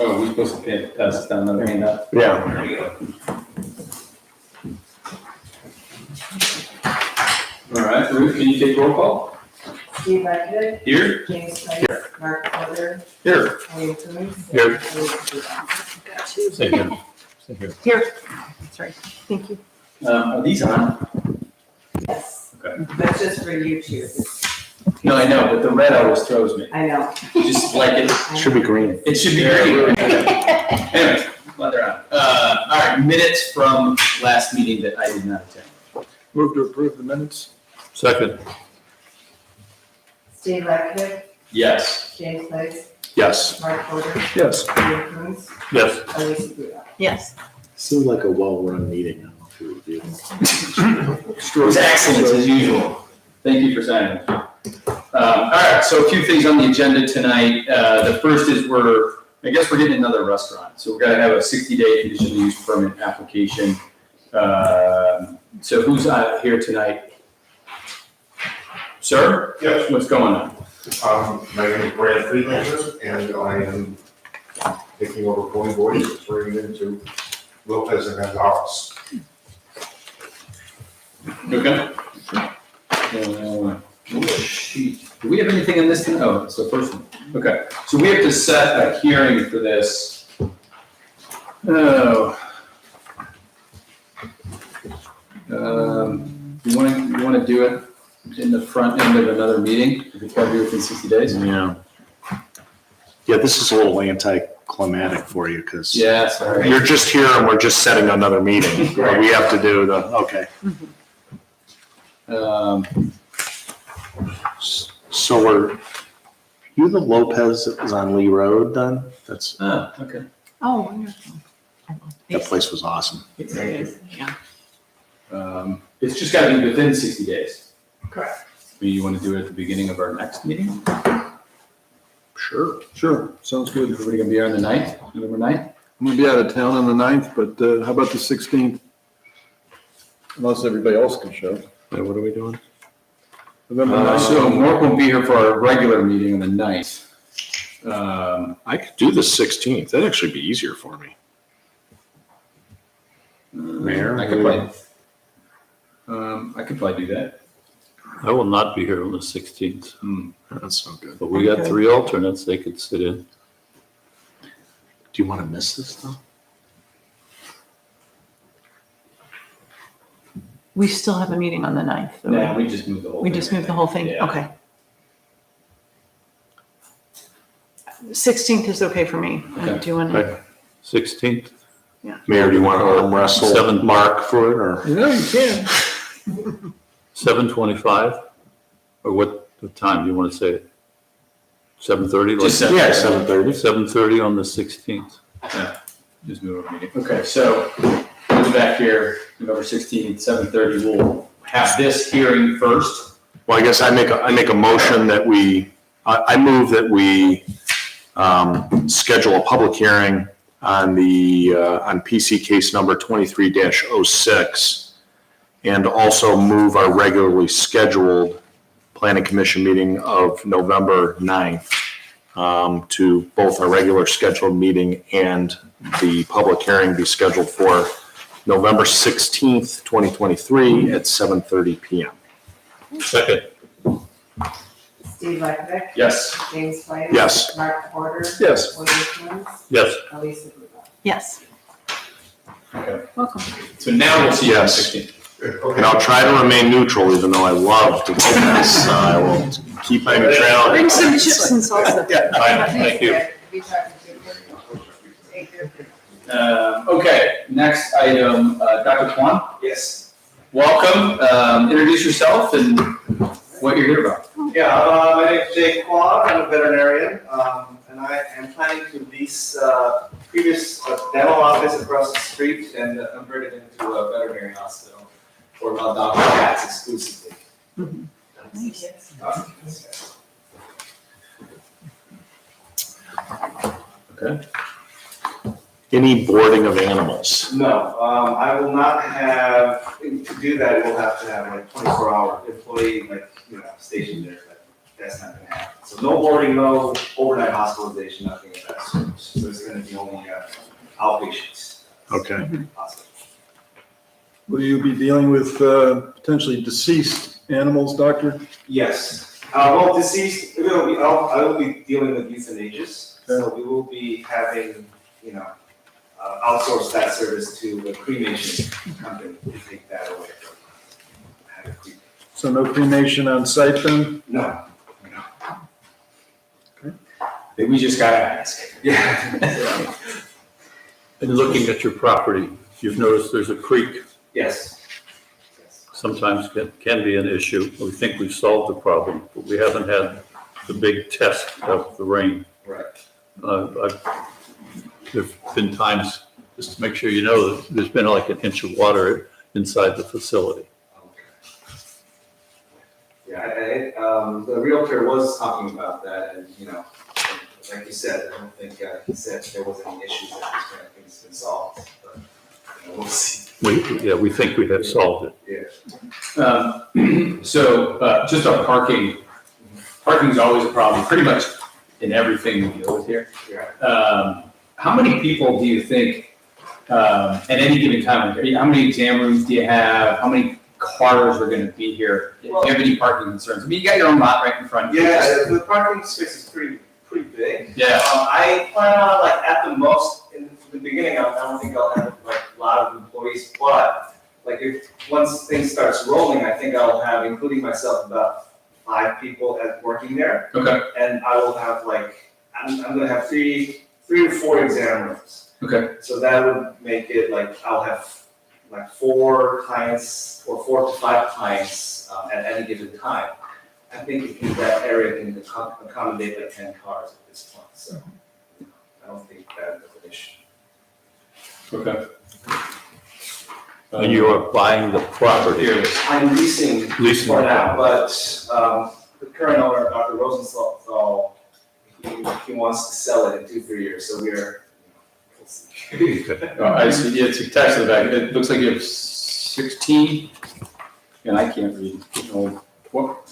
Oh, we're supposed to pass this down another hand up. Yeah. There you go. All right, Ruth, can you take roll call? Steve Eckert, Here? James Price, Mark Porter, Here. William Coombs. Here. Elise Rubin. Got two. Same here. Same here. Here. Sorry. Thank you. Are these on? Yes. Okay. That's just for you two. No, I know, but the red always throws me. I know. Just like it. Should be green. It should be great. Anyways, glad they're on. All right, minutes from last meeting that I did not attend. Move to approve the minutes. Second. Steve Eckert, Yes. James Price, Yes. Mark Porter, Yes. William Coombs, Yes. Elise Rubin. Yes. Seemed like a well-run meeting. I don't know if you reviewed It was excellent as usual. Thank you for signing. All right, so a few things on the agenda tonight. The first is I guess we're getting another restaurant. So we're gonna have a 60-day conditional use permit application. So who's here tonight? Sir? Yes. What's going on? My name is Brad Friedlander, and I am taking over Point Boys, turning into Lopez and Gonzalez. Okay. Sheet. Do we have anything on this tonight? Oh, it's the first one. Okay, so we have to set a hearing for this. Oh. You wanna do it in the front end of another meeting? If we gotta do it within 60 days? Yeah. Yeah, this is a little anticlimactic for you because Yeah, sorry. you're just here and we're just setting another meeting. Right. We have to do okay. So you the Lopez that was on Lee Road then? Okay. Oh, wonderful. That place was awesome. There it is. Yeah. It's just gotta be within 60 days. Correct. You wanna do it at the beginning of our next meeting? Sure. Sure, sounds good. Everybody gonna be here on the 9th, November 9th? I'm gonna be out of town on the 9th, but how about the 16th? Unless everybody else can show. Wait, what are we doing? November 9th. So Mark won't be here for our regular meeting on the 9th. I could do the 16th. That'd actually be easier for me. Mayor? I could probably do that. I will not be here on the 16th, That's so good. but we got three alternates they could sit in. Do you want to miss this though? We still have a meeting on the 9th. though, Nah, right? we just moved the whole We thing. just moved the whole thing? Yeah. Okay. 16th is okay for me. Okay. I'm doing, Okay. 16th, Mayor, do you want to arm wrestle Seven. Mark for it or? You know, you can. 7:25? Or what time do you want to say it? 7:30? Just Like 7:30. Yeah, 7:30. 7:30 on the 16th. Just move our meeting. Okay, so we'll be back here November 16th, 7:30. We'll have this hearing first. Well, I guess I make a motion that I move that we schedule a public hearing on on PC case number 23-06 and also move our regularly scheduled planning commission meeting of November 9th to both our regular scheduled meeting and the public hearing be scheduled for November 16th, 2023 at 7:30 PM. Second. Steve Eckert, Yes. James Price. Yes. Mark Porter. Yes. William Coombs, Yes. Elise Rubin. yes. Okay. Welcome. So now we'll see you on the Yes. 16th. And I'll try to remain neutral, even though I love to vote this. I will keep my neutrality. Bring some chips and salsa. Thank you. Be talking to Okay, next item, Dr. Kwan, Yes. welcome. Introduce yourself and what you're here about. Yeah, my name is Jake Kwan, I'm a veterinarian, and I am planning to lease previous dental office across the street and convert it into a veterinary hospital for my dog and cats exclusively. Okay. Any boarding of animals? No, I will not have, to do that, we'll have to have like 24-hour employee, stationed there, but that's not gonna happen. So no boarding, no overnight hospitalization, nothing of that sort. So it's gonna gonna be only outpatients. Okay. Possible. Will you be dealing with potentially deceased animals, doctor? Yes, well, deceased, I will be dealing with euthanasia, so we will be having, outsource that service to a cremation company to take that away. Have it cremated. So no cremation on site then? No. We just gotta ask. Yeah. And looking at your property, you've noticed there's a creek, Yes. Yes. sometimes can be an issue. We think we've solved the problem, but we haven't had the big test of the rain. Right. There's been times, just to make sure you know, that there's been like an inch of water inside the facility. Yeah, the Realtor was talking about that, and, like you said, I don't think he said there was any issues that this kind of thing's been solved, but, we'll see. We think we have solved it. So, just on parking's always a problem, pretty much in everything we deal with here. Yeah. How many people do you think, at any given time, how many exam rooms do you have? How many cars are gonna be here? Do you have any parking concerns? I mean, you got your own lot right in front of you. Yeah, the parking space is pretty big. Yeah. I plan on, like, at the most, in the beginning, I don't think I'll have, like, a lot of employees, but, like, once things starts rolling, I think I'll have, including myself, about 5 people working there. Okay, And I will have, like, I'm gonna have 3 to 4 exam rooms. okay, So that would make it, like, I'll have, like, 4 clients, or 4 to 5 clients, at any given time. I think that area can accommodate like 10 cars at this point, so I don't think that's an issue. okay. And you are buying the property. Here, I'm leasing Leasing for the now, but the current owner, Dr. Rosenthal, he wants to sell it in 2-3 years, so we'll see. I see, yeah, it's attached to the back, it looks like you have 16, and I can't read, what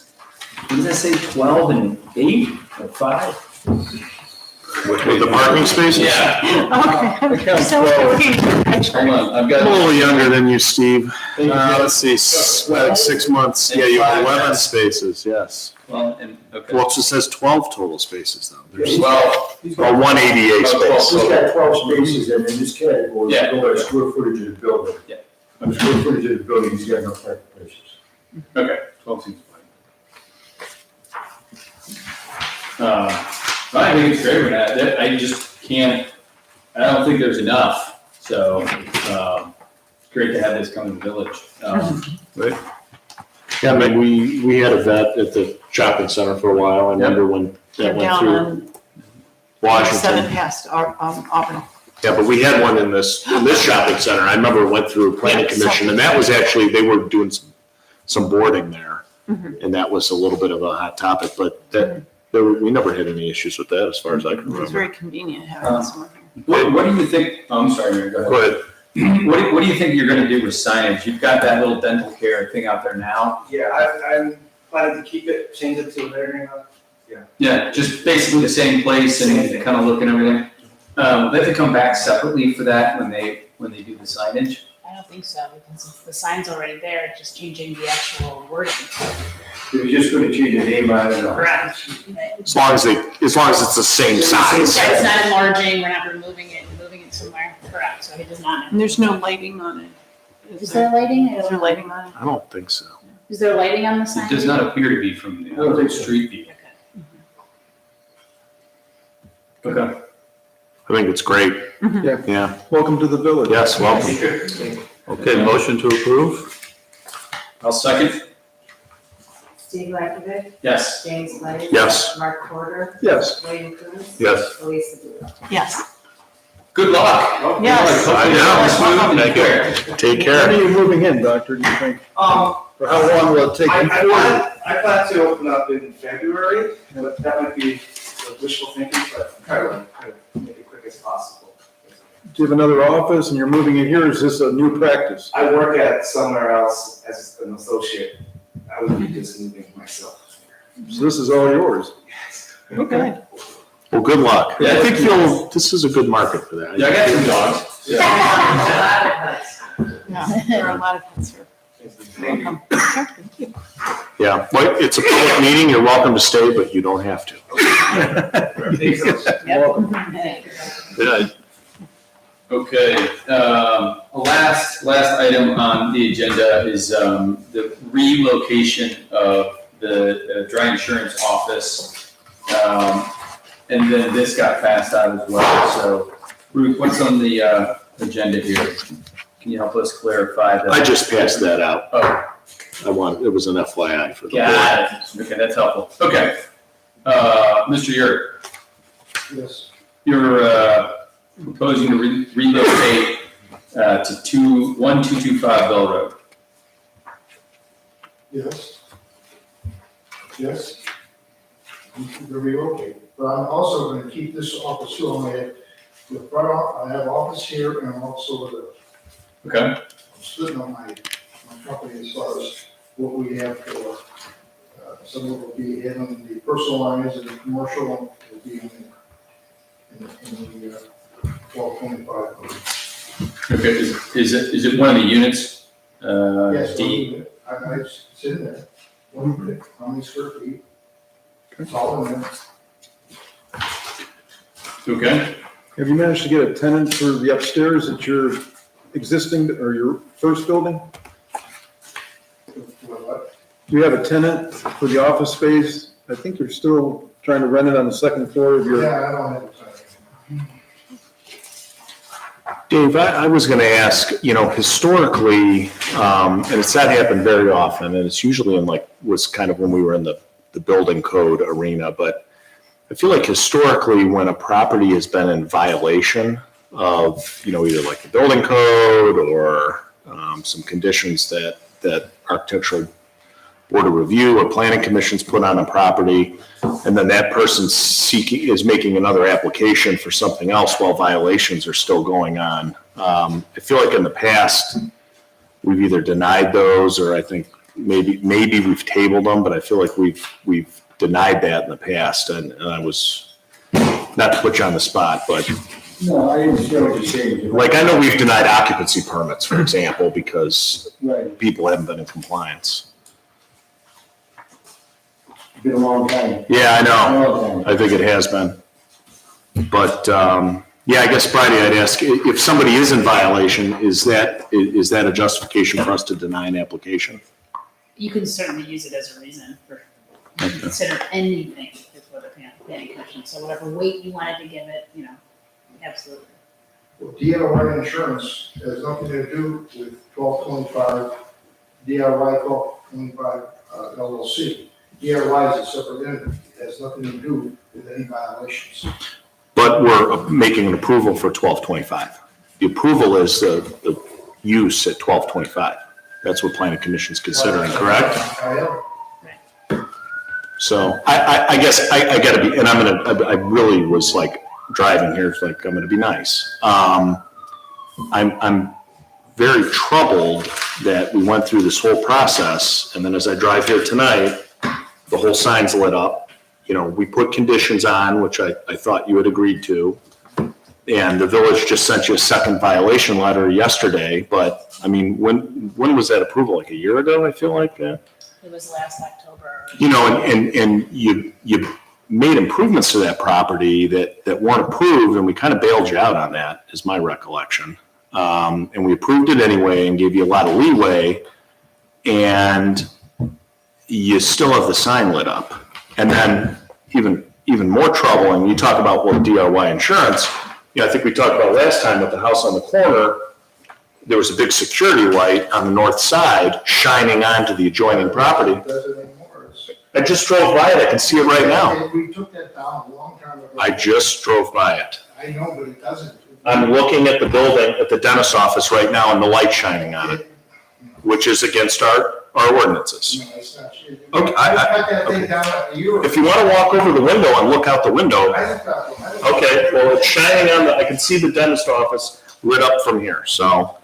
does that say, 12 and 8, or 5? With the parking spaces? Yeah. Okay. So we're looking for Hold pictures. on, I've I'm a got. little younger than you, Steve. Thank you. Let's see, like 6 months. Yeah, you have 11 spaces, yes. Well, and, okay. Well, it just says 12 total spaces though. There's Well, or one ADA space. He's got 12 spaces, and in this category, Yeah. you go by square footage of the building. Yeah. On the square footage of the building, he's got enough parking places. okay, 12 seems fine. I think it's great, Renee, I just can't, I don't think there's enough, so, it's great to have this come to the village. Yeah, I mean, we had a vet at the shopping center for a while. I remember when They're that went down through on 7 Washington. past Auburn. Yeah, but we had one in this shopping center. I remember it went through planning Yeah, commission and that was actually, they were doing some boarding there. Mhm. And that was a little bit of a hot topic, but we never had any issues with that as far as I can It was remember. very convenient having someone here. What do you think, oh, I'm sorry, Mary, go ahead. Go ahead. What do you think you're gonna do with signage? You've got that little dental care thing out there now. Yeah, I'm planning to keep it, change it to a veterinary house. Yeah, just basically the same place Same and thing. kind of look and everything. They have to come back separately for that when they do the signage. I don't think so, because the sign's already there, just changing the actual wording. You're just gonna change the name on it. Correct. As long as it's the same size. Right, it's not enlarging, we're not removing it and moving it somewhere, correct, so it does not. And there's no lighting on it. Is there lighting? Is there lighting on it? I don't think so. Is there lighting on the sign? It does not appear to be from I don't the think so. street view. Okay. Okay. I think it's great. Yeah. Yeah, Welcome to the village. yes, welcome. Okay, motion to approve? I'll second. Steve Lakovic, Yes. James Blake. Yes. Mark Porter, Yes. William Coontz. Yes. Elisa Duda. Yes. Good luck. Yes. Yeah. Thank you. Take When are care. you moving in, doctor, do you think? Um, Or how long will it take I before? plan to open up in February, but that might be wishful thinking, but try to make it quick as possible. Do you have another office and you're moving in here, or is this a new practice? I work at somewhere else as an associate. I would be just moving myself. So this is all yours? Yes. Okay. Well, Well, good luck. Yeah, I think this is a good market for that. Yeah, I got two dogs. Yeah, there are a lot of pets here. Welcome. Sure, thank you. Yeah, well, it's a public meeting, you're welcome to stay, but you don't have to. Yeah. Okay, last item on the agenda is, the relocation of the dry insurance office. And then this got passed out as well, so Ruth, what's on the, agenda here? Can you help us clarify that? I just passed that out. Oh, It was an FYI for the board. got it. Okay, that's helpful. Okay. Mr. Yurt, Yes. you're, proposing to relocate, to 1225 Bell Road. Yes. Yes. To relocate, but I'm also gonna keep this office too. I have office here and I'm also Okay. I'm splitting on my company as far as what we have for, some of it will be in the personal lines and the commercial will be in the 1225. Okay, is it one of the units? Yes, D? I sit in there. One unit, how many square feet? It's all in there. Okay. Have you managed to get a tenant for the upstairs at your existing, or your first building? What? Do you have a tenant for the office space? I think you're still trying to rent it on the second floor of your. Yeah, I don't have a time. Dave, I was gonna ask, historically, and it's not happened very often, and it's usually was kind of when we were in the building code arena, but I feel like historically, when a property has been in violation of, either like the building code or some conditions that architectural board of review or planning commissions put on a property, and then that person is making another application for something else while violations are still going on. I feel like in the past, we've either denied those, or I think maybe we've tabled them, but I feel like we've denied that in the past, and I was, not to put you on the spot, but No, I understand what you're saying. like, I know we've denied occupancy permits, for example, because Right, people haven't been in compliance. it's been a long time. Yeah, I know. A long time. I think it has been. But, yeah, I guess, Friday, I'd ask, if somebody is in violation, is that a justification for us to deny an application? You can certainly use it as a reason for, you can consider anything before the planning commission, so whatever weight you wanted to give it, absolutely. Well, DIY insurance has nothing to do with 1225, DIY 1225 LLC. DIY is a separate entity, it has nothing to do with any violations. But we're making an approval for 1225. The approval is the use at 1225. That's what planning commission's considering, correct? I am. So I guess I gotta be, and I really was like driving here, it's like, I'm gonna be nice. I'm very troubled that we went through this whole process, and then as I drive here tonight, the whole sign's lit up. We put conditions on, which I thought you had agreed to. And the village just sent you a second violation letter yesterday, but I mean, when was that approval? Like a year ago, I feel like? It was last October. And you made improvements to that property that weren't approved, and we kind of bailed you out on that, is my recollection. And we approved it anyway and gave you a lot of leeway, and you still have the sign lit up. And then even more troubling, you talk about, DIY insurance. I think we talked about last time at the house on the corner, there was a big security light on the north side shining onto the adjoining property. It doesn't anymore. I just drove by it. I can see it right now. We took that down a long time ago. I just drove by it. I know, but it doesn't. I'm looking at the building, at the dentist's office right now, and the light shining on it, which is against our ordinances. No, it's not. Okay, I got that thing down a year ago. If you want to walk over the window and look out the window, okay, well, it's shining on I can see the dentist office lit up from here, so.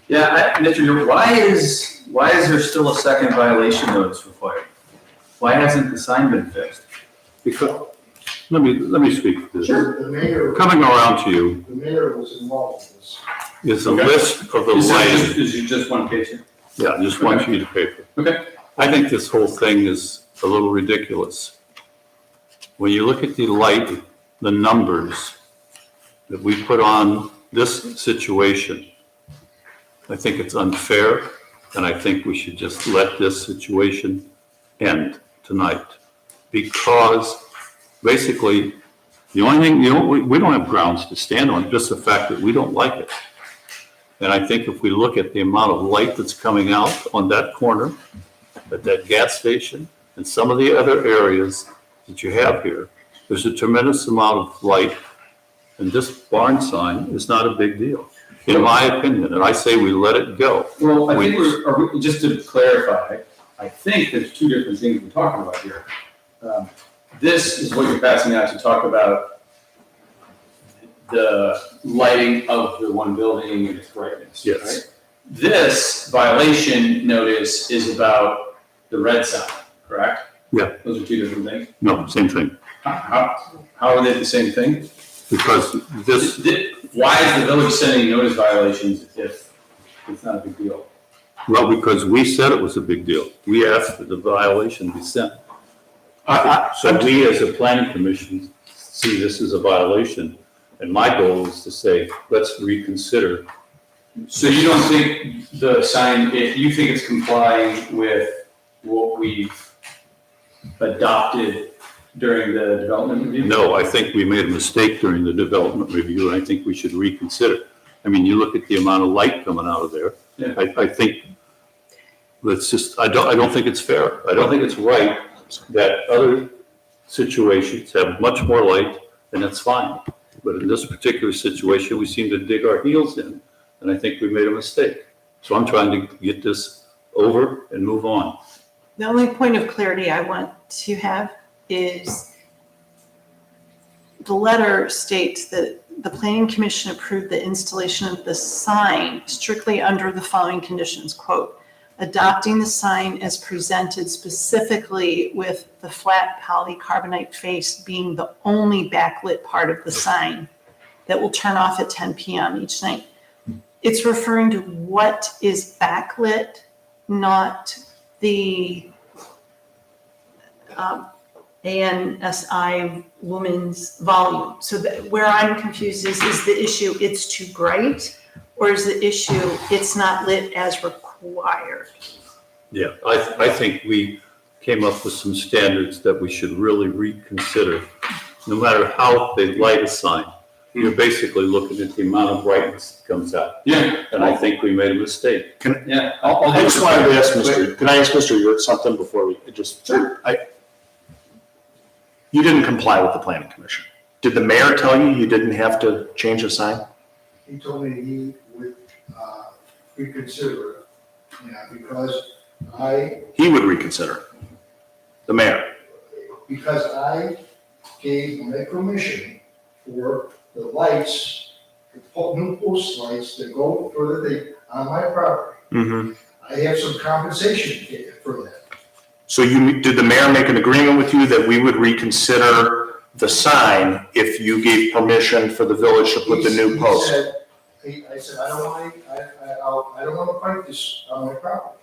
Yeah, Mr. Yurt, why is there still a second violation notice required? Why hasn't the sign been fixed? Because Let me speak to this. The mayor, Coming around to you the mayor was involved in this. is a Okay. list of the Is lighting. it just one page here? Yeah, just one Okay. sheet of paper. Okay. I think this whole thing is a little ridiculous. When you look at the numbers that we put on this situation, I think it's unfair, and I think we should just let this situation end tonight. Because basically, the only thing, we don't have grounds to stand on, just the fact that we don't like it. And I think if we look at the amount of light that's coming out on that corner, at that gas station, and some of the other areas that you have here, there's a tremendous amount of light, and this barn sign is not a big deal, in my opinion, and I say we let it go. Well, I think just to clarify, I think there's two different things we're talking about here. This is what you're passing out to talk about the lighting of the one building and its brightness, Yes. right? This violation notice is about the red sign, correct? Yeah. Those are two different things. No, same thing, How are they the same thing? because this, Why is the village sending notice violations if it's not a big deal? well, because we said it was a big deal. We asked that the violation be sent. So we, as a planning commission, see this as a violation, and my goal is to say, let's reconsider. So you don't think the sign, you think it's complying with what we've adopted during the development review? No, I think we made a mistake during the development review, and I think we should reconsider. I mean, you look at the amount of light coming out of there. Yeah. I think, let's just, I don't think it's fair. I don't think it's right that other situations have much more light, and that's fine. But in this particular situation, we seem to dig our heels in, and I think we made a mistake. So I'm trying to get this over and move on. The only point of clarity I want to have is the letter states that the planning commission approved the installation of the sign strictly under the following conditions, quote, adopting the sign as presented specifically with the flat polycarbonate face being the only backlit part of the sign that will turn off at 10 p.m. each night. It's referring to what is backlit, not the ANSI woman's volume. So where I'm confused is the issue it's too bright, or is the issue it's not lit as required? Yeah, I think we came up with some standards that we should really reconsider. No matter how they light a sign, you're basically looking at the amount of brightness that comes out. Yeah. And I think we made a mistake. Yeah. I just wanted to ask can I ask Mr. Yurt something before we just? Sure. You didn't comply with the planning commission. Did the mayor tell you didn't have to change the sign? He told me he would reconsider it, because He would reconsider. The mayor. because I gave my permission for the lights, the new post lights that go for the thing on my property. Mm-hmm. I have some compensation for that. So did the mayor make an agreement with you that we would reconsider the sign if you gave permission for the village to put the new post? I said, I don't want to fight this on my property.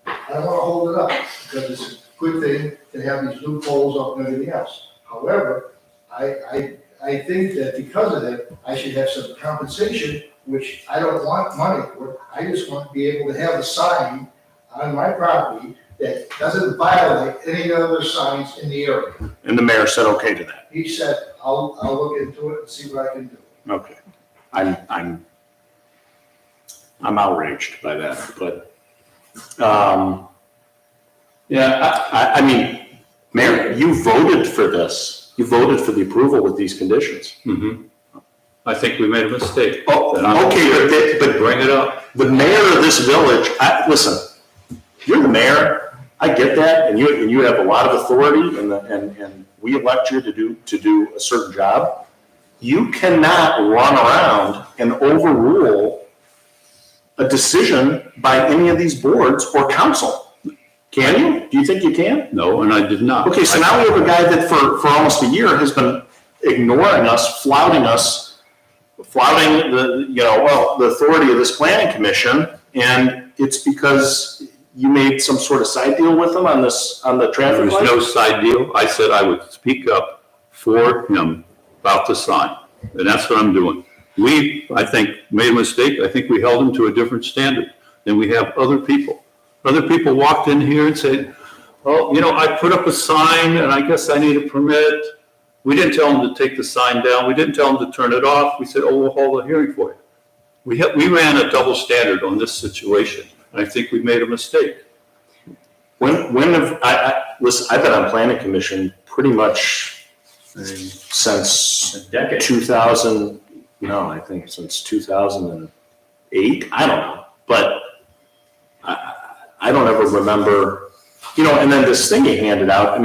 I don't want to hold it up, because it's a good thing to have these new poles up and everything else. However, I think that because of that, I should have some compensation, which I don't want money for. I just want to be able to have a sign on my property that doesn't violate any other signs in the area. And the mayor said okay to that? He said, I'll look into it and see what I can do. Okay. I'm outraged by that, but, Yeah, I mean, Mayor, you voted for this. You voted for the approval with these conditions. Mm-hmm. I think we made a mistake. Oh, And I'm okay, here but to bring it up. the mayor of this village, listen, you're the mayor, I get that, and you have a lot of authority, and we elect you to do a certain job. You cannot run around and overrule a decision by any of these boards or council. Can you? Do you think you can? No, and I did not. Okay, so now we have a guy that for almost a year has been ignoring us, flouting the authority of this planning commission, and it's because you made some sort of side deal with him on the There traffic was light? no side deal. I said I would speak up for him about the sign, and that's what I'm doing. We, I think, made a mistake. I think we held him to a different standard than we have other people. Other people walked in here and said, oh, I put up a sign and I guess I need a permit. We didn't tell them to take the sign down. We didn't tell them to turn it off. We said, oh, we'll hold a hearing for you. We ran a double standard on this situation, and I think we made a mistake. Listen, I've been on planning commission pretty much since A decade. 2000, I think since 2008, I don't know, but I don't ever remember, and then this thing you handed out,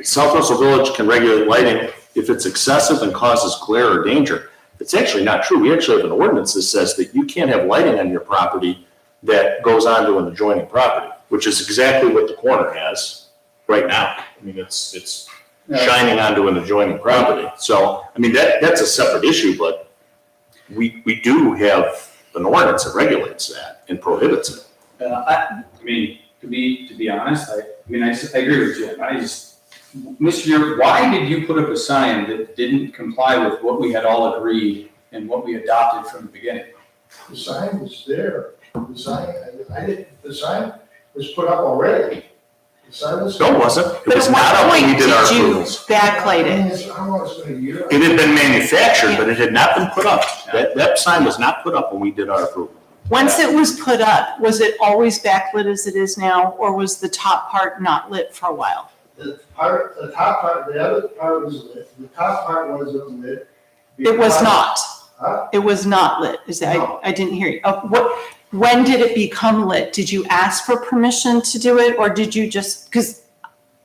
South Russell Village can regulate lighting if it's excessive and causes glare or danger. It's actually not true. We actually have an ordinance that says that you can't have lighting on your property that goes onto an adjoining property, which is exactly what the corner has right now. It's shining onto an adjoining property. So, that's a separate issue, but we do have an ordinance that regulates that and prohibits it. To be honest, I agree with Jim. Mr. York, why did you put up a sign that didn't comply with what we had all agreed and what we adopted from the beginning? The sign was there. The sign was put up already. The sign was. No, it wasn't. It But was at not what up when we point did our did you approvals. backlight it? I don't want to spend a year. It had been manufactured, but it had not been put up. That sign was not put up when we did our approval. Once it was put up, was it always backlit as it is now, or was the top part not lit for a while? The top part, the other part was lit. The top part wasn't lit. It was not. Huh? It was not lit. No. I didn't hear you. When did it become lit? Did you ask for permission to do it, or did you just, because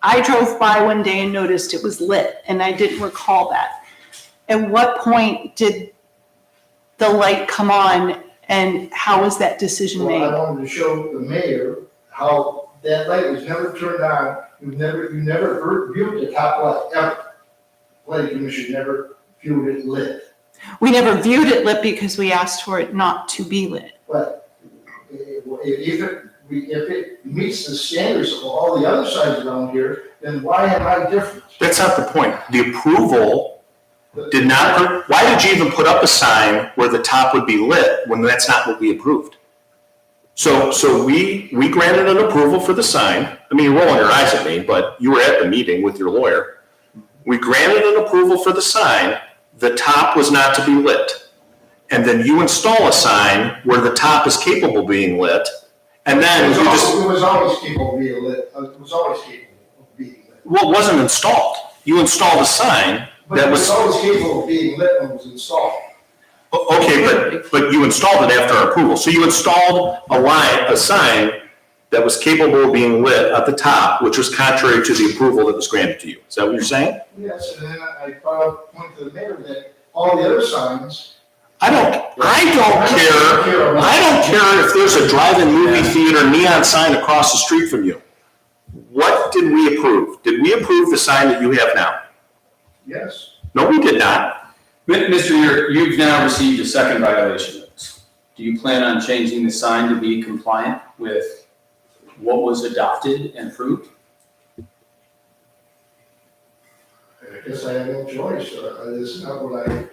I drove by one day and noticed it was lit, and I didn't recall that. At what point did the light come on, and how was that decision Well, I made? wanted to show the mayor how that light was never turned on. You never viewed the top light, ever. Planning commission never viewed it lit. We never viewed it lit because we asked for it not to be lit. But if it meets the standards of all the other signs around here, then why am I different? That's not the point. The approval did not, why did you even put up a sign where the top would be lit when that's not what we approved? So we granted an approval for the sign. You're rolling your eyes at me, but you were at the meeting with your lawyer. We granted an approval for the sign. The top was not to be lit. And then you install a sign where the top is capable of being lit. And then you just, It was always capable of being lit. It was always capable of being lit. well, it wasn't installed. You installed a sign But that it was was, always capable of being lit when it was installed. okay, but you installed it after our approval. So you installed a sign that was capable of being lit at the top, which was contrary to the approval that was granted to you. Is that what you're saying? Yes, and then I point to the mayor that all the other signs. I don't care if there's a drive-in movie theater neon sign across the street from you. What did we approve? Did we approve the sign that you have now? Yes. No, we did not. Mr. York, you've now received a second violation notice. Do you plan on changing the sign to be compliant with what was adopted and approved? I guess I have no choice. It's not what I,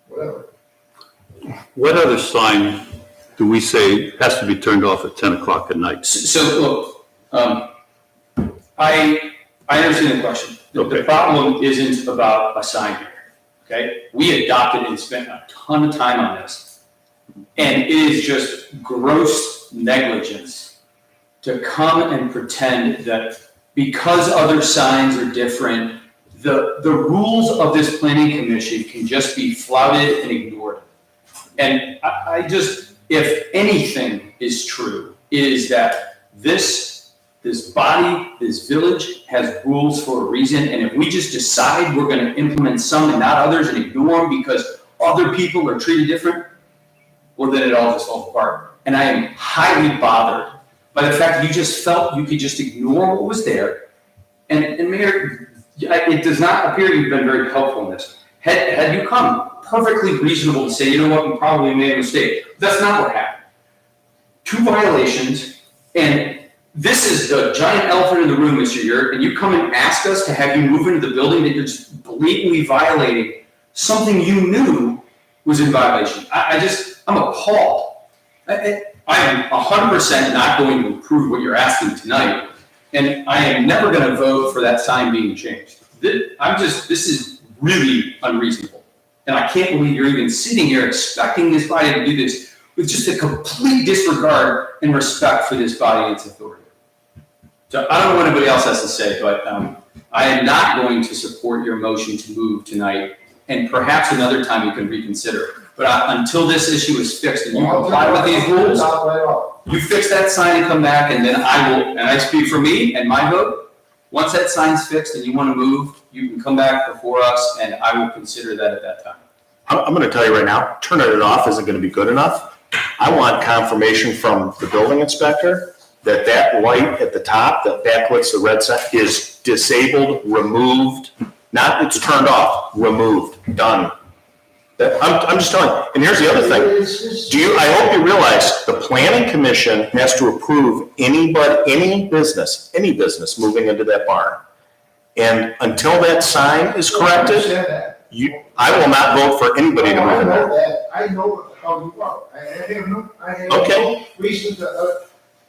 whatever. What other sign do we say has to be turned off at 10 o'clock at night? So, look, I understand the question. The Okay. problem isn't about a sign here, okay? We adopted and spent a ton of time on this. And it is just gross negligence to come and pretend that because other signs are different, the rules of this planning commission can just be flouted and ignored. And I just, if anything is true, is that this body, this village has rules for a reason. And if we just decide we're gonna implement some and not others and ignore them because other people are treated different, well, then it all just falls apart. and I am highly bothered by the fact that you just felt you could just ignore what was there. And Mayor, it does not appear you've been very helpful in this. Had you come perfectly reasonable to say, you know what, we probably made a mistake. That's not what happened. 2 violations, and this is the giant elephant in the room, Mr. Yurt, and you come and ask us to have you move into the building that you're just blatantly violating something you knew was in violation. I'm appalled. I am 100% not going to approve what you're asking tonight, and I am never going to vote for that sign being changed. This is really unreasonable. And I can't believe you're even sitting here expecting this body to do this with just a complete disregard and respect for this body and its authority. So I don't know what anybody else has to say, but I am not going to support your motion to move tonight, and perhaps another time you can reconsider. But until this issue is fixed and you comply with these rules, you fix that sign and come back, and then I will, and I speak for me and my vote. Once that sign's fixed and you want to move, you can come back before us, and I will consider that at that time. I'm going to tell you right now, turning it off isn't going to be good enough. I want confirmation from the building inspector that that light at the top that backlights the red sign is disabled, removed, not it's turned off, removed, done. I'm just telling you. And here's the other thing. I hope you realize the planning commission has to approve any business moving into that barn. And until that sign is corrected, I will not vote for anybody to move in there. I know how you are. I have no Okay. reason to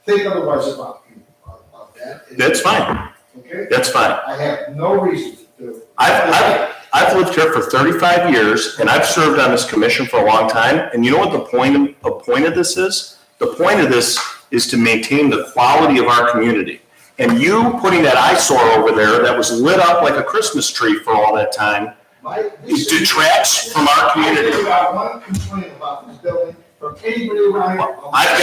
think otherwise about you, about that. That's fine. Okay? That's fine. I have no reason to. I've lived here for 35 years, and I've served on this commission for a long time, and you know what the point of this is? The point of this is to maintain the quality of our community. And you putting that eyesore over there that was lit up like a Christmas tree for all that time, it detracts from our community. I got one complaint about this building from anybody around here. I've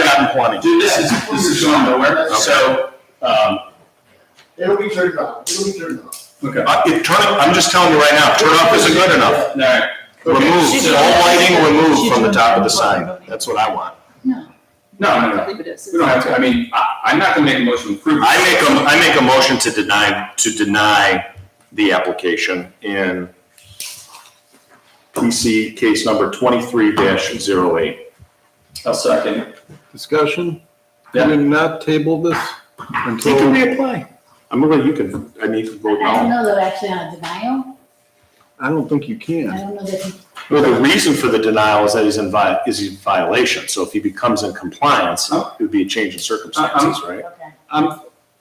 gotten plenty. Dude, this is going nowhere. So, It'll be turned on. okay. I'm just telling you right now, turn off isn't good enough. All right. Remove, all lighting removed from the top of the sign. That's what I want. No. No. We don't have to. I mean, I'm not going to make a motion to approve. I make a motion to deny the application in PC case number 23-08. I'll second. Discussion? Yeah. Can we not table this You can until, reapply. I need to vote I don't no. know though, actually on a denial, I don't think you I can. don't know that he, Well, the reason for the denial is that he's in violation. So if he becomes in compliance, it would be a change in circumstances, right? okay.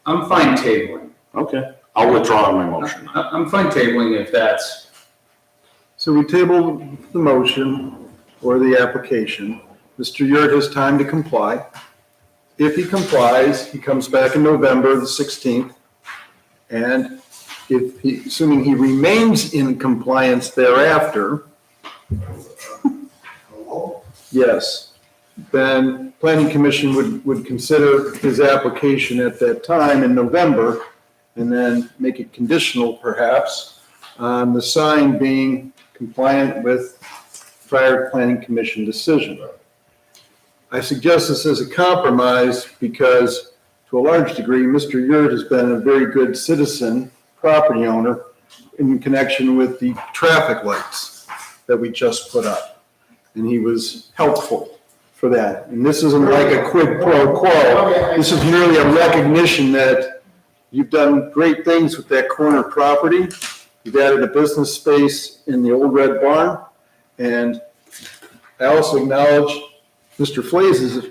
I'm fine tabling. Okay, I'll withdraw my motion. I'm fine tabling if that's, So we table the motion or the application. Mr. Yurt has time to comply. If he complies, he comes back in November the 16th. And assuming he remains in compliance thereafter, yes, then planning commission would consider his application at that time in November and then make it conditional perhaps on the sign being compliant with prior planning commission decision. I suggest this as a compromise because to a large degree, Mr. Yurt has been a very good citizen, property owner in connection with the traffic lights that we just put up. And he was helpful for that. And this isn't like a quid pro quo. This is merely a recognition that you've done great things with that corner property. You've added a business space in the old red barn. And I also acknowledge Mr. Flaze's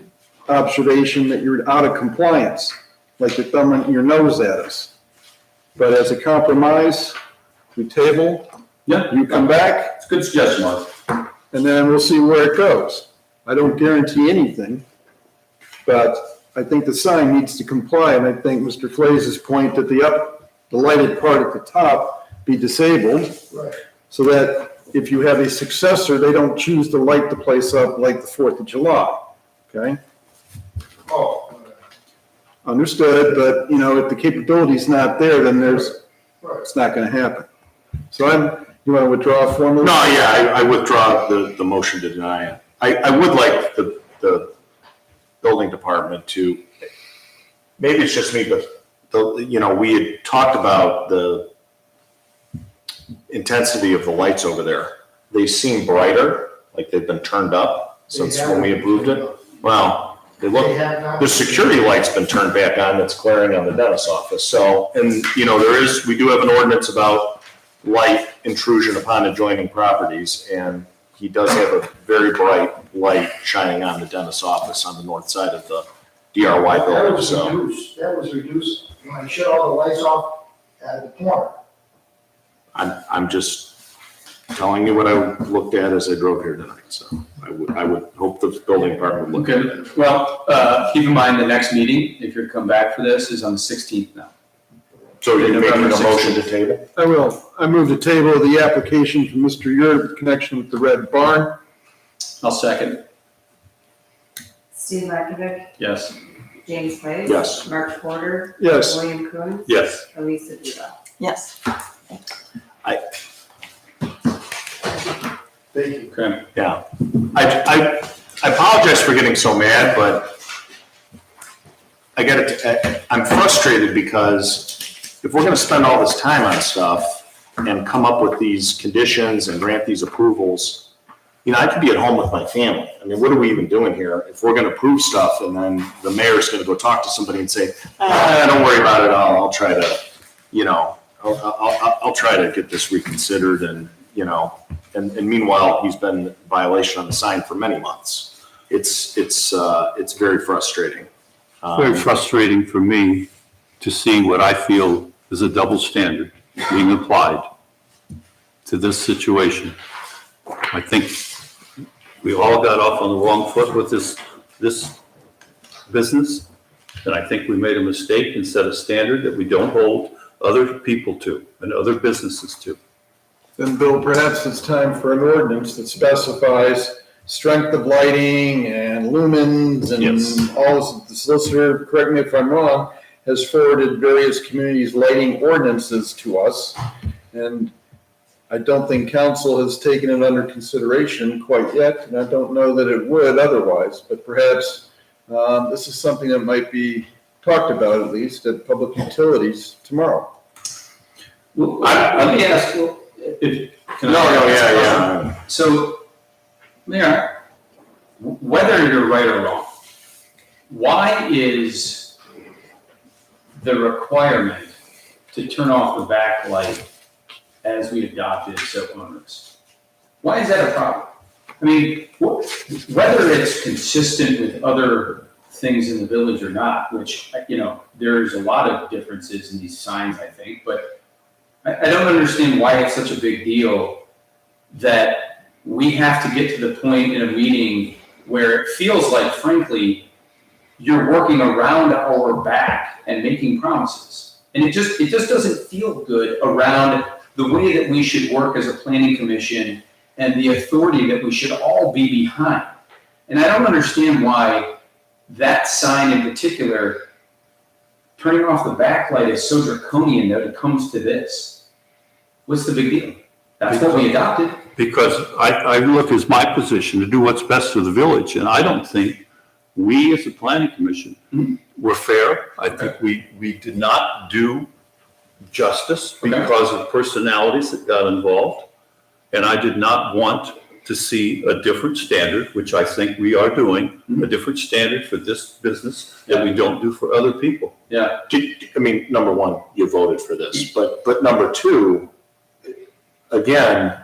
observation that you're out of compliance, like you're thumbing your nose at us. But as a compromise, we table, yeah, you come back, it's a good suggestion, Mark. and then we'll see where it goes. I don't guarantee anything, but I think the sign needs to comply, and I think Mr. Flaze's point that the lighted part at the top be disabled, Right. so that if you have a successor, they don't choose to light the place up like the 4th of July, okay? Oh. Understood, but, if the capability's not there, then Right. it's not gonna happen. So you wanna withdraw formally? No, yeah, I withdraw the motion to deny it. I would like the building department to, maybe it's just me, but we had talked about the intensity of the lights over there. They seem brighter, like they've been turned up since when we approved it. Well, they look, the security light's been turned back on that's glaring on the dentist's office. So, and we do have an ordinance about light intrusion upon adjoining properties, and he does have a very bright light shining on the dentist's office on the north side of the DRY That building, was so. reduced, when I shut all the lights off at the corner. I'm just telling you what I looked at as I drove here tonight, so I would hope the building department would look at it. Okay, well, keep in mind, the next meeting, if you're to come back for this, is on the 16th now. So you're making a November motion to 16th. table? I will. I move the table of the application from Mr. Yurt in connection with the Red Barn. I'll second. Steve Lakovic, Yes. James Wade. Yes. Mark Porter. Yes. William Coons. Yes. Elisa Duda. Yes. Thank you. Okay. Yeah. I apologize for getting so mad, but I'm frustrated because if we're gonna spend all this time on stuff and come up with these conditions and grant these approvals, I could be at home with my family. I mean, what are we even doing here? If we're gonna approve stuff and then the mayor's gonna go talk to somebody and say, don't worry about it, I'll try to, I'll try to get this reconsidered and meanwhile, he's been in violation on the sign for many months. It's very frustrating. Very frustrating for me to see what I feel is a double standard being applied to this situation. I think we all got off on the wrong foot with this business. And I think we made a mistake and set a standard that we don't hold other people to and other businesses to. Then, Bill, perhaps it's time for an ordinance that specifies strength of lighting and lumens and Yes. all this. The solicitor, correct me if I'm wrong, has forwarded various communities' lighting ordinances to us. And I don't think council has taken it under consideration quite yet, and I don't know that it would otherwise, but perhaps this is something that might be talked about at least at Public Utilities tomorrow. Well, let me ask, Yeah. So, Mayor, whether you're right or wrong, why is the requirement to turn off the backlight as we adopted so onerous? Why is that a problem? I mean, whether it's consistent with other things in the village or not, which, there's a lot of differences in these signs, I think, but I don't understand why it's such a big deal that we have to get to the point in a meeting where it feels like, frankly, you're working around our back and making promises. And it just doesn't feel good around the way that we should work as a planning commission and the authority that we should all be behind. And I don't understand why that sign in particular, turning off the backlight is so draconian that it comes to this. What's the big deal? That's what we adopted. Because I look as my position to do what's best for the village, and I don't think we as a planning commission were fair. I think we did not do justice because of personalities that got involved. And I did not want to see a different standard, which I think we are doing, a different standard for this business that we don't do for other people. Yeah. I mean, number one, you voted for this, but number two, again,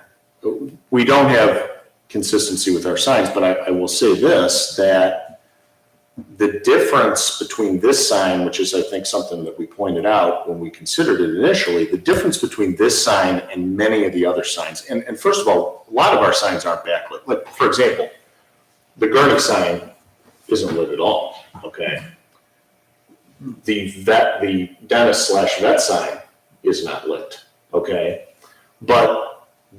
we don't have consistency with our signs, but I will say this, that the difference between this sign, which is, I think, something that we pointed out when we considered it initially, the difference between this sign and many of the other signs, and first of all, a lot of our signs aren't backlit. Like, for example, the Gurney sign isn't lit at all, okay? The dentist/vet sign is not lit, okay? But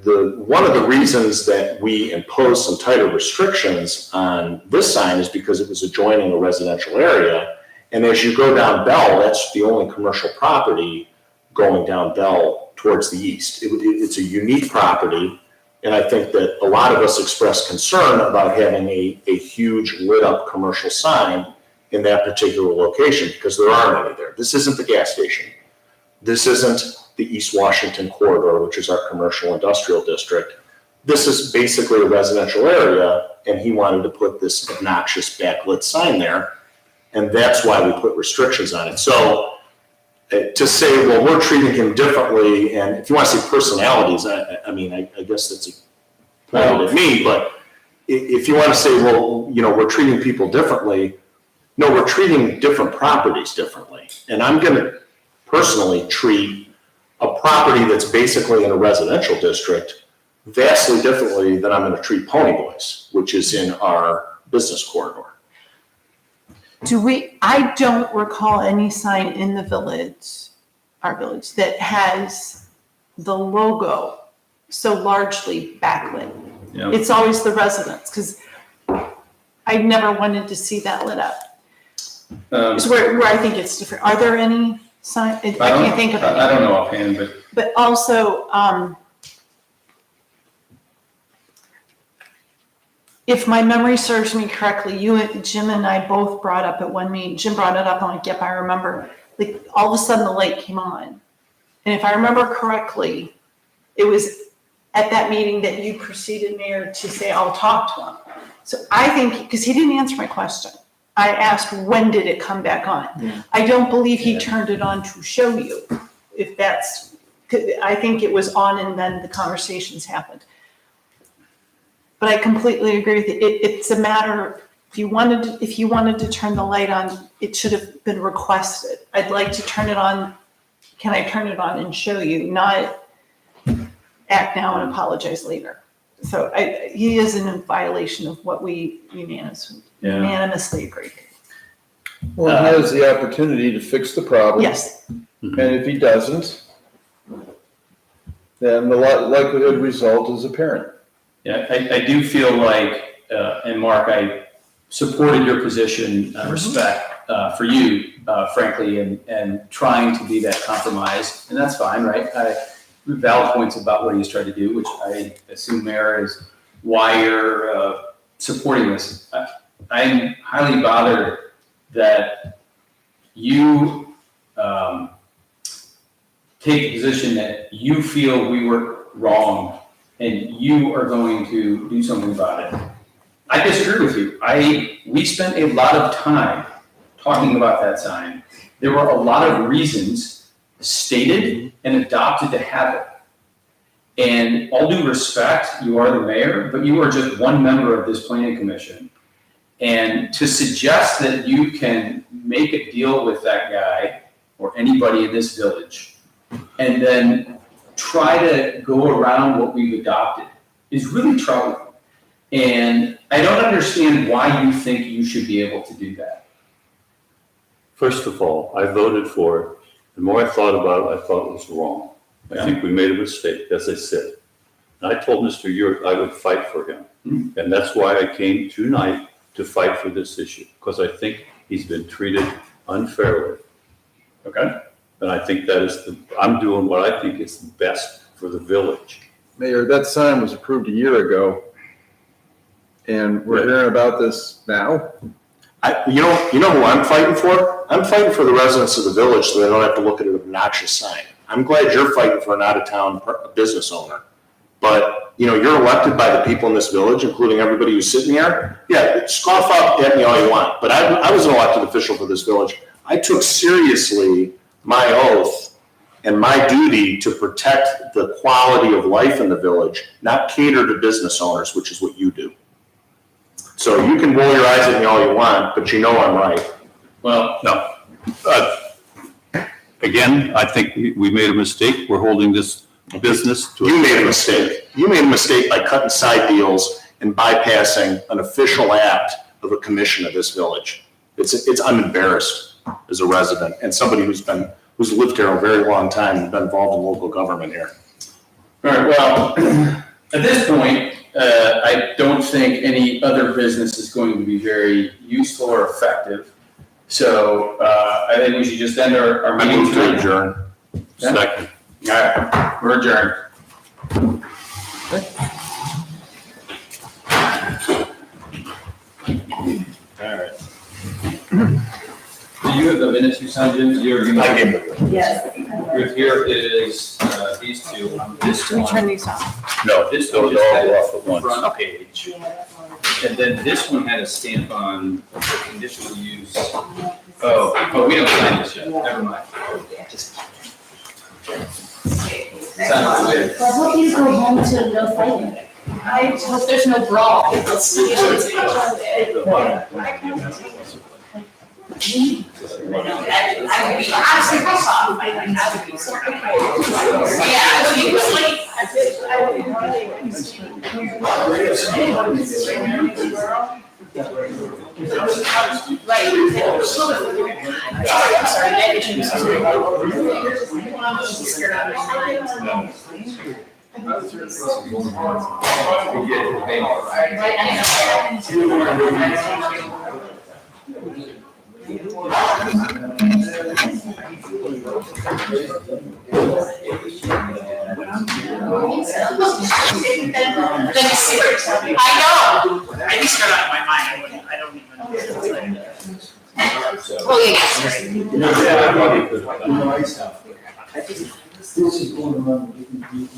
one of the reasons that we imposed some tighter restrictions on this sign is because it was adjoining a residential area. And as you go down Bell, that's the only commercial property going down Bell towards the east. It's a unique property. And I think that a lot of us expressed concern about having a huge lit up commercial sign in that particular location because there aren't any there. This isn't the gas station. This isn't the East Washington corridor, which is our commercial industrial district. This is basically a residential area, and he wanted to put this obnoxious backlit sign there. And that's why we put restrictions on it. So to say, well, we're treating him differently, and if you want to say personalities, I guess that's pointed at me, but if you want to say, well, we're treating people differently, no, we're treating different properties differently. And I'm going to personally treat a property that's basically in a residential district vastly differently than I'm going to treat Pony Boys, which is in our business corridor. I don't recall any sign in the village, our village, that has the logo so largely backlit. Yeah. It's always the residents, because I never wanted to see that lit up. It's where I think it's different. Are there any signs? I can't think of any. I don't know offhand, but. But also, if my memory serves me correctly, Jim and I both brought up at one meeting, Jim brought it up, I'm like, yep, I remember, like, all of a sudden the light came on. And if I remember correctly, it was at that meeting that you proceeded, Mayor, to say, I'll talk to him. So I think, because he didn't answer my question, I asked, when did it come back on? Yeah. I don't believe he turned it on to show you, if that's, I think it was on and then the conversations happened. But I completely agree with you. It's a matter, if you wanted to turn the light on, it should have been requested. I'd like to turn it on. Can I turn it on and show you, not act now and apologize later? So he is in violation of what we unanimously agreed. Well, he has the opportunity to fix the problem. Yes. And if he doesn't, then the likelihood result is apparent. Yeah, I do feel like, and Mark, I supported your position, respect for you, frankly, and trying to be that compromise, and that's fine, right? Valid points about what he's tried to do, which I assume, Mayor, is why you're supporting this. I'm highly bothered that you take the position that you feel we were wrong and you are going to do something about it. I disagree with you. We spent a lot of time talking about that sign. There were a lot of reasons stated and adopted to have it. And all due respect, you are the mayor, but you are just one member of this planning commission. And to suggest that you can make a deal with that guy or anybody in this village and then try to go around what we've adopted is really troubling. And I don't understand why you think you should be able to do that. First of all, I voted for it. The more I thought about it, I thought it was wrong. I think we made a mistake, as I said. And I told Mr. Yurt I would fight for him. Mm-hmm. And that's why I came tonight to fight for this issue, because I think he's been treated unfairly. Okay. And I think I'm doing what I think is best for the village. Mayor, that sign was approved a year ago, and we're hearing about this now? You know who I'm fighting for? I'm fighting for the residents of the village so they don't have to look at an obnoxious sign. I'm glad you're fighting for an out-of-town business owner. But, you're elected by the people in this village, including everybody who's sitting here. Yeah, scoff up at me all you want, but I was an elected official for this village. I took seriously my oath and my duty to protect the quality of life in the village, not cater to business owners, which is what you do. So you can roll your eyes at me all you want, but you know I'm right. Well, No. Again, I think we made a mistake. We're holding this business to. You made a mistake. You made a mistake by cutting side deals and bypassing an official act of a commission of this village. I'm embarrassed as a resident and somebody who's lived here a very long time and been involved in local government here. all right, well, at this point, I don't think any other business is going to be very useful or effective. So I think we should just end our I meeting move to tonight. adjourn. Second. All right, we're adjourned. Do you have the minutes you signed, Jim? I gave it. Yes. Here is, these two, this We one. turn these off. No, This those one just all had go a off at once. front page, and then this one had a stamp on the conditional use. Oh, we don't sign this yet, never mind. Sign it later. Well, I hope you go home to no fighting. I hope there's no brawl. I would be honestly pissed off. I would be so. Yeah, I would be really. Right. I'm sorry, negligent. Right, I know. I just got out of my mind. I don't even. Oh, yeah. This is going around different people.